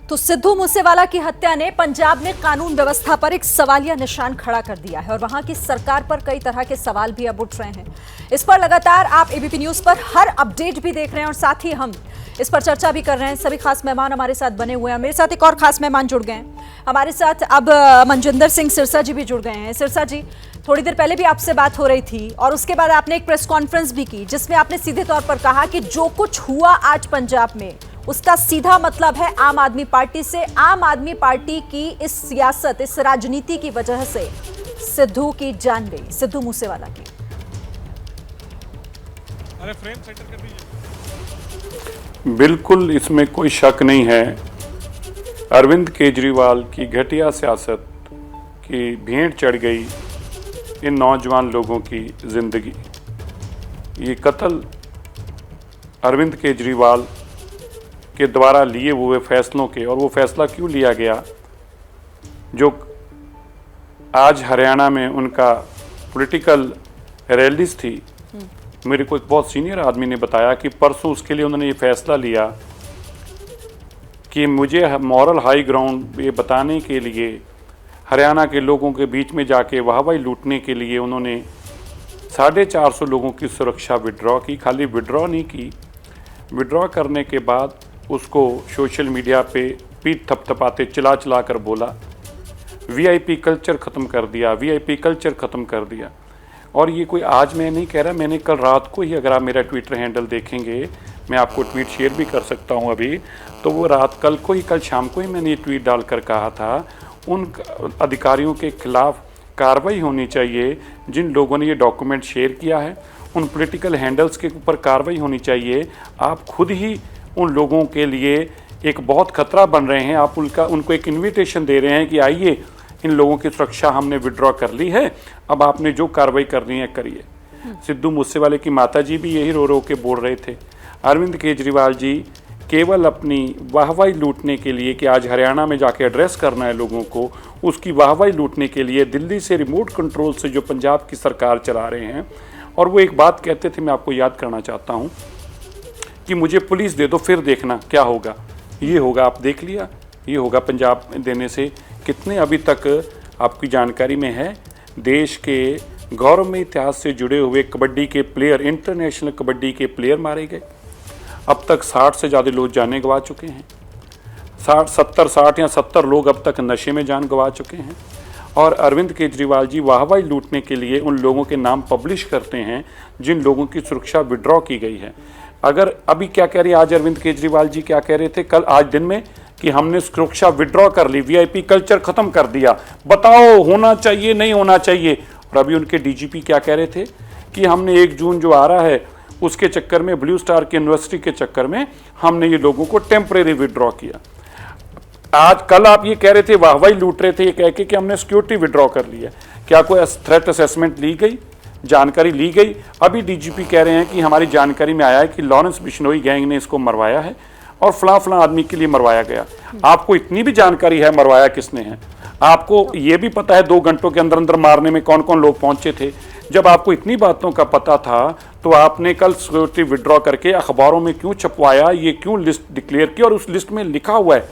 तो सिद्धू मूसेवाला की हत्या ने पंजाब में कानून व्यवस्था पर एक सवालिया निशान खड़ा कर दिया है और वहां की सरकार पर कई तरह के सवाल भी अब उठ रहे हैं। इस पर लगातार आप एबीपी न्यूज पर हर अपडेट भी देख रहे हैं और साथ ही हम इस पर चर्चा भी कर रहे हैं। सभी खास मेहमान हमारे साथ बने हुए हैं। मेरे साथ एक और खास मेहमान जुड़ गए हैं। हमारे साथ अब मनजिंदर सिंह सिरसा जी भी जुड़ गए हैं। सिरसा जी, थोड़ी देर पहले भी आपसे बात हो रही थी और उसके बाद आपने एक प्रेस कॉन्फ्रेंस भी की जिसमें आपने सीधे तौर पर कहा कि जो कुछ हुआ आज पंजाब में उसका सीधा मतलब है आम आदमी पार्टी से। आम आदमी पार्टी की इस सियासत, इस राजनीति की वजह से सिद्धू की जान गई, सिद्धू मूसेवाला की। अरे फ्रेम सेंटर कर दीजिए। बिल्कुल इसमें कोई शक नहीं है। अरविंद केजरीवाल की घटिया सियासत की भेंट चढ़ गई इन नौजवान लोगों की जिंदगी। ये कत्ल अरविंद केजरीवाल के द्वारा लिए हुए फैसलों के, और वो फैसला क्यों लिया गया, जो आज हरियाणा में उनका पॉलिटिकल रैलीज थी। मेरे को एक बहुत सीनियर आदमी ने बताया कि परसों उसके लिए उन्होंने ये फैसला लिया कि मुझे मॉरल हाई ग्राउंड ये बताने के लिए हरियाणा के लोगों के बीच में जाके वाहवाही लूटने के लिए उन्होंने 450 लोगों की सुरक्षा विड्रॉ की। खाली विड्रॉ नहीं की, विड्रॉ करने के बाद उसको सोशल मीडिया पे पीठ थपथपाते चिल्ला चिल्ला कर बोला वीआईपी कल्चर ख़त्म कर दिया, वीआईपी कल्चर ख़त्म कर दिया। और ये कोई आज मैं नहीं कह रहा, मैंने कल रात को ही, अगर आप मेरा ट्विटर हैंडल देखेंगे, मैं आपको ट्वीट शेयर भी कर सकता हूँ अभी, तो वो रात कल शाम को ही मैंने ये ट्वीट डालकर कहा था उन अधिकारियों के खिलाफ कार्रवाई होनी चाहिए जिन लोगों ने ये डॉक्यूमेंट शेयर किया है। उन पॉलिटिकल हैंडल्स के ऊपर कार्रवाई होनी चाहिए। आप खुद ही उन लोगों के लिए एक बहुत खतरा बन रहे हैं। आप उनको एक इन्विटेशन दे रहे हैं कि आइए, इन लोगों की सुरक्षा हमने विड्रॉ कर ली है, अब आपने जो कार्रवाई करनी है करिए। सिद्धू मूसेवाले की माता जी भी यही रो रो के बोल रहे थे। अरविंद केजरीवाल जी केवल अपनी वाहवाही लूटने के लिए कि आज हरियाणा में जाके एड्रेस करना है लोगों को, उसकी वाहवाही लूटने के लिए दिल्ली से रिमोट कंट्रोल से जो पंजाब की सरकार चला रहे हैं। और वो एक बात कहते थे, मैं आपको याद करना चाहता हूँ, कि मुझे पुलिस दे दो फिर देखना क्या होगा। ये होगा, आप देख लिया, ये होगा पंजाब देने से। कितने अभी तक आपकी जानकारी में है देश के गौरवमय इतिहास से जुड़े हुए कबड्डी के प्लेयर, इंटरनेशनल कबड्डी के प्लेयर मारे गए। अब तक 60 से ज़्यादा लोग जानें गंवा चुके हैं। 60 लोग अब तक नशे में जान गंवा चुके हैं। और अरविंद केजरीवाल जी वाहवाही लूटने के लिए उन लोगों के नाम पब्लिश करते हैं जिन लोगों की सुरक्षा विड्रॉ की गई है। अगर अभी क्या कह रही है, आज अरविंद केजरीवाल जी क्या कह रहे थे कल, आज दिन में, कि हमने सुरक्षा विड्रॉ कर ली, वीआईपी कल्चर खत्म कर दिया। बताओ होना चाहिए नहीं होना चाहिए। और अभी उनके डीजीपी क्या कह रहे थे कि हमने 1 जून जो आ रहा है उसके चक्कर में, ब्लू स्टार की यूनिवर्सिटी के चक्कर में हमने ये लोगों को टेम्परेरी विड्रॉ किया। आज कल आप ये कह रहे थे वाहवाही लूट रहे थे ये कह के कि हमने सिक्योरिटी विड्रॉ कर लिया। क्या कोई थ्रेट असेसमेंट ली गई, जानकारी ली गई? अभी डीजीपी कह रहे हैं कि हमारी जानकारी में आया है कि लॉरेंस बिश्नोई गैंग ने इसको मरवाया है और फला आदमी के लिए मरवाया गया। आपको इतनी भी जानकारी है मरवाया किसने है? आपको ये भी पता है 2 घंटों के अंदर अंदर मारने में कौन कौन लोग पहुंचे थे? जब आपको इतनी बातों का पता था तो आपने कल सिक्योरिटी विड्रॉ करके अखबारों में क्यों छपवाया, ये क्यों लिस्ट डिक्लेयर की? और उस लिस्ट में लिखा हुआ है,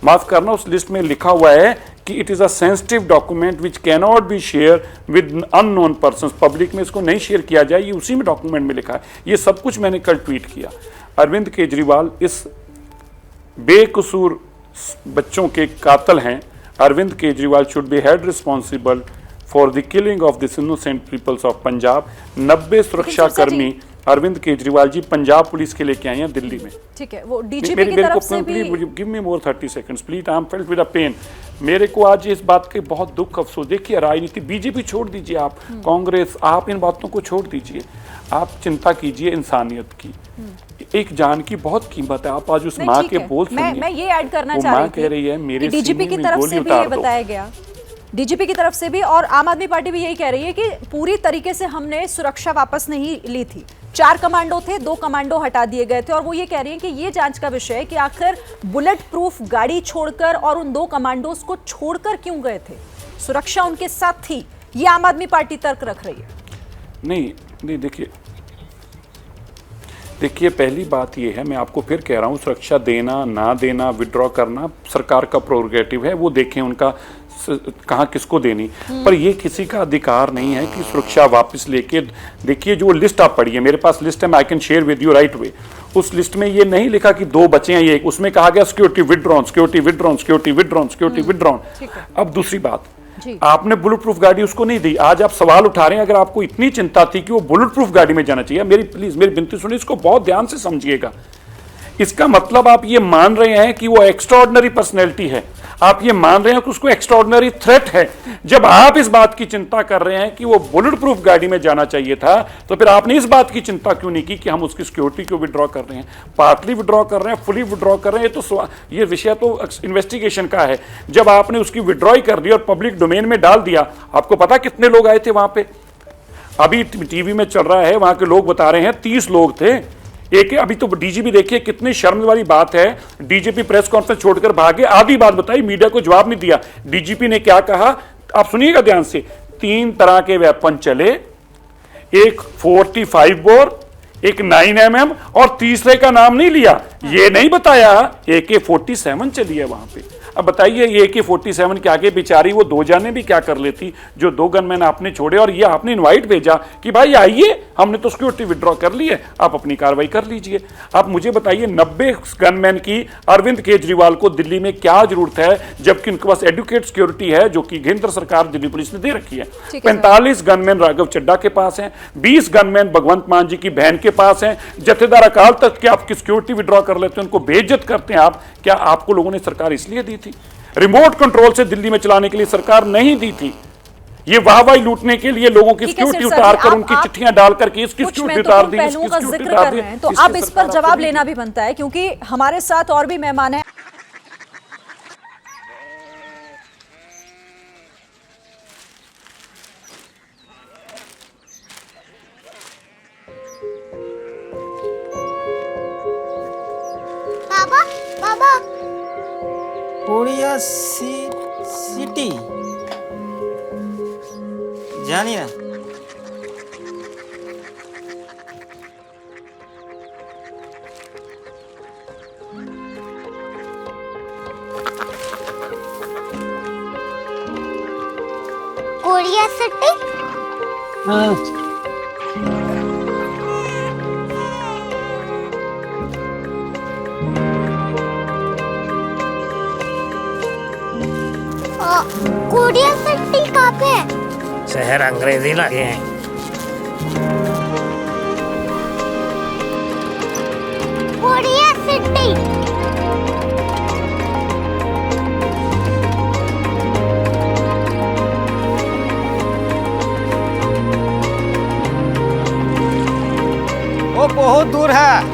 माफ करना, उस लिस्ट में लिखा हुआ है कि it is a sensitive document which can not be share with unknown person. Public में इसको नहीं शेयर किया जाए, ये उसी में डॉक्यूमेंट में लिखा है। ये सब कुछ मैंने कल ट्वीट किया। अरविंद केजरीवाल इस बेकसूर बच्चों के कातिल हैं। Arvind Kejriwal should be held responsible for the killing of this innocent peoples of Punjab. 90 सुरक्षा कर्मी अरविंद केजरीवाल जी पंजाब पुलिस के लेके आए हैं दिल्ली में। ठीक है, वो डीजीपी की तरफ से भी give me more 30 seconds please, I am felt with a pain. मेरे को आज इस बात के बहुत दुख अफसोस। देखिए, राजनीति, बीजेपी छोड़ दीजिए, आप कांग्रेस, आप इन बातों को छोड़ दीजिए। आप चिंता कीजिए इंसानियत की। एक जान की बहुत कीमत है। आप आज उस माँ के बोल सुनिए। मैं ये ऐड करना चाह रही थी, कह रही है मेरे डीजीपी की तरफ से भी ये बताया गया, डीजीपी की तरफ से भी, और आम आदमी पार्टी भी यही कह रही है कि पूरी तरीके से हमने सुरक्षा वापस नहीं ली थी। 4 कमांडो थे, 2 कमांडो हटा दिए गए थे। और वो ये कह रही है कि ये जांच का विषय है कि आखिर बुलेट प्रूफ गाड़ी छोड़कर और उन 2 कमांडोज को छोड़कर क्यों गए थे, सुरक्षा उनके साथ थी। ये आम आदमी पार्टी तर्क रख रही है। नहीं, देखिए, पहली बात ये है, मैं आपको फिर कह रहा हूँ, सुरक्षा देना ना देना, विड्रॉ करना सरकार का प्रोरोगेटिव है, वो देखें उनका कहाँ किसको देनी, पर ये किसी का अधिकार नहीं है कि सुरक्षा वापस लेके। देखिए, जो लिस्ट आप पढ़िए, मेरे पास लिस्ट है, मैं I can share with you right way. उस लिस्ट में ये नहीं लिखा कि 2 बचे हैं, ये उसमें कहा गया security withdrawn, security withdrawn, security withdrawn, security withdrawn. अब दूसरी बात, आपने बुलेट प्रूफ गाड़ी उसको नहीं दी। आज आप सवाल उठा रहे हैं, अगर आपको इतनी चिंता थी कि वो बुलेट प्रूफ गाड़ी में जाना चाहिए, प्लीज मेरी विनती सुनिए, इसको बहुत ध्यान से समझिएगा। इसका मतलब आप ये मान रहे हैं कि वो एक्स्ट्राऑर्डिनरी पर्सनैलिटी है, आप ये मान रहे हैं कि उसको एक्स्ट्राऑर्डिनरी थ्रेट है। जब आप इस बात की चिंता कर रहे हैं कि वो बुलेट प्रूफ गाड़ी में जाना चाहिए था, तो फिर आपने इस बात की चिंता क्यों नहीं की कि हम उसकी सिक्योरिटी क्यों विड्रॉ कर रहे हैं, पार्टली विड्रॉ कर रहे हैं, फुली विड्रॉ कर रहे हैं। ये विषय तो इन्वेस्टिगेशन का है। जब आपने उसकी विड्रॉ कर दी और पब्लिक डोमेन में डाल दिया, आपको पता कितने लोग आए थे वहां पे? अभी टीवी में चल रहा है, वहां के लोग बता रहे हैं 30 लोग थे। एक अभी तो डीजीपी, देखिए कितनी शर्म वाली बात है, डीजीपी प्रेस कॉन्फ्रेंस छोड़कर भागे, आधी बात बताई, मीडिया को जवाब नहीं दिया। डीजीपी ने क्या कहा, आप सुनिएगा ध्यान से। 3 तरह के वेपन चले, एक 45 बोर, एक 9mm, और तीसरे का नाम नहीं लिया, ये नहीं बताया AK-47 चली है वहां पे। अब बताइए, ये AK-47 के आगे बेचारी वो 2 जाने भी क्या कर लेती, जो 2 गनमैन आपने छोड़े, और ये आपने इनवाइट भेजा कि भाई आइए, हमने तो सिक्योरिटी विड्रॉ कर ली है, आप अपनी कार्रवाई कर लीजिए। आप मुझे बताइए, 90 गनमैन की अरविंद केजरीवाल को दिल्ली में क्या जरूरत है, जबकि उनके पास एडुकेट सिक्योरिटी है जो कि केंद्र सरकार, दिल्ली पुलिस ने दे रखी है। 45 गनमैन राघव चड्डा के पास हैं, 20 गनमैन भगवंत मान जी की बहन के पास हैं, जत्थेदार अकाल तख्त के आपकी सिक्योरिटी विड्रॉ कर लेते हैं, उनको बेइज्जत करते हैं आप। क्या आपको लोगों ने सरकार इसलिए दी थी? रिमोट कंट्रोल से दिल्ली में चलाने के लिए सरकार नहीं दी थी, ये वाहवाही लूटने के लिए लोगों की सिक्योरिटी उतार कर, उनकी चिट्ठियां डाल करके इसकी सिक्योरिटी उतार दी, इसकी सिक्योरिटी उतार दी। तो अब इस पर जवाब लेना भी बनता है, क्योंकि हमारे साथ और भी मेहमान हैं। बाबा बाबा, कोरिया सिटी जानिए ना। Korea city. कोरिया सिटी कहाँ पे है? शहर अंग्रेजी लगे हैं। Korea city. वो बहुत दूर है।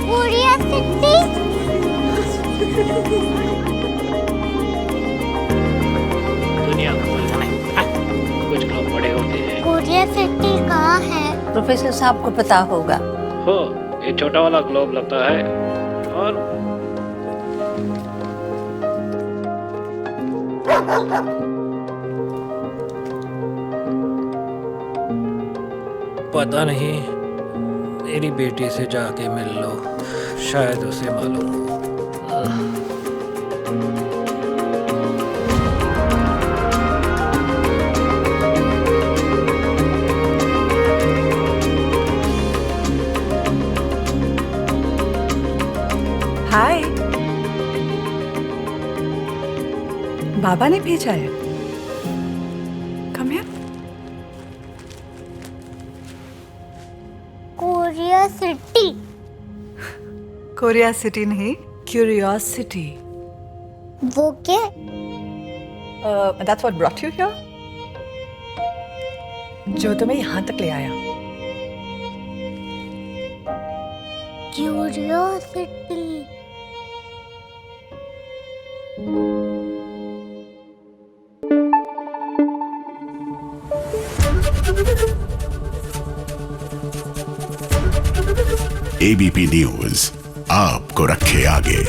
Korea city. दुनिया को कुछ लोग बड़े होते हैं। कोरिया सिटी कहाँ है? प्रोफेसर साहब को पता होगा। हो, ये छोटा वाला ग्लोब लगता है, और पता नहीं, मेरी बेटी से जाके मिल लो, शायद उसे मालूम हो। हाय, बाबा ने भेजा है। Come here. Korea city. Korea city नहीं, क्यूरियोसिटी। वो क्या? That's what brought you here, जो तुम्हें यहाँ तक ले आया। क्यूरियोसिटी। एबीपी न्यूज आपको रखे आगे।